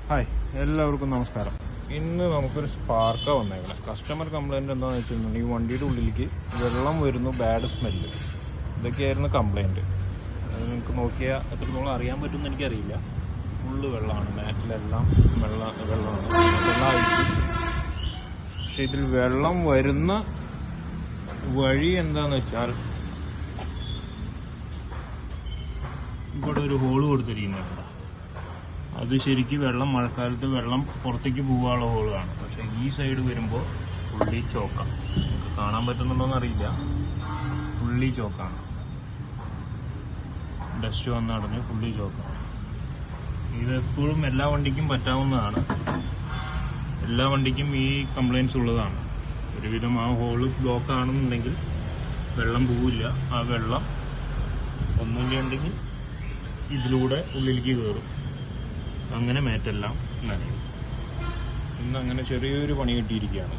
Hi, എല്ലാവർക്കും നമസ്കാരം. ഇന്ന് നമുക്കൊരു സ്പാർക്ക വന്നേക്കണം. കസ്റ്റമർ കംപ്ലൈൻറ്റ് എന്താണെന്ന് വെച്ചിട്ടുണ്ടെങ്കിൽ ഈ വണ്ടിയുടെ ഉള്ളിലേക്ക് വെള്ളം വരുന്നു, ബാഡ് സ്മെല്ല്, ഇതൊക്കെയായിരുന്നു കംപ്ലൈൻറ്റ്. അത് നിങ്ങൾക്ക് നോക്കിയാൽ എത്രത്തോളം അറിയാൻ പറ്റുമെന്ന് എനിക്കറിയില്ല. ഫുള്ള് വെള്ളമാണ്, മാറ്റിലെല്ലാം വെള്ളമാണ്, വെള്ളമായിരിക്കും. പക്ഷെ ഇതിൽ വെള്ളം വരുന്ന വഴി എന്താണെന്ന് വെച്ചാൽ ഇവിടെ ഒരു ഹോള് കൊടുത്തിരിക്കുന്നുണ്ട്. അത് ശരിക്കും വെള്ളം, മഴക്കാലത്ത് വെള്ളം പുറത്തേക്ക് പോകാനുള്ള ഹോളാണ്. പക്ഷെ ഈ സൈഡ് വരുമ്പോൾ ഫുള്ളി ചോക്കാം. നിങ്ങൾക്ക് കാണാൻ പറ്റുന്നുണ്ടോയെന്ന് അറിയില്ല, ഫുള്ളി ചോക്കാണ്. ഡസ്റ്റ് വന്ന് അടഞ്ഞ് ഫുള്ളി ചോക്കാം. ഇത് എപ്പോഴും എല്ലാ വണ്ടിക്കും പറ്റാവുന്നതാണ്. എല്ലാ വണ്ടിക്കും ഈ കംപ്ലൈൻറ്റ്സ് ഉള്ളതാണ്. ഒരുവിധം ആ ഹോള് ബ്ലോക്ക് ആണെന്നുണ്ടെങ്കിൽ വെള്ളം പോവില്ല. ആ വെള്ളം ഒന്നുമില്ലെങ്കിൽ ഇതിലൂടെ ഉള്ളിലേക്ക് കയറും. അങ്ങനെ മാറ്റെല്ലാം നനയും. ഇന്ന് അങ്ങനെ ചെറിയൊരു പണി കിട്ടിയിരിക്കുകയാണ്.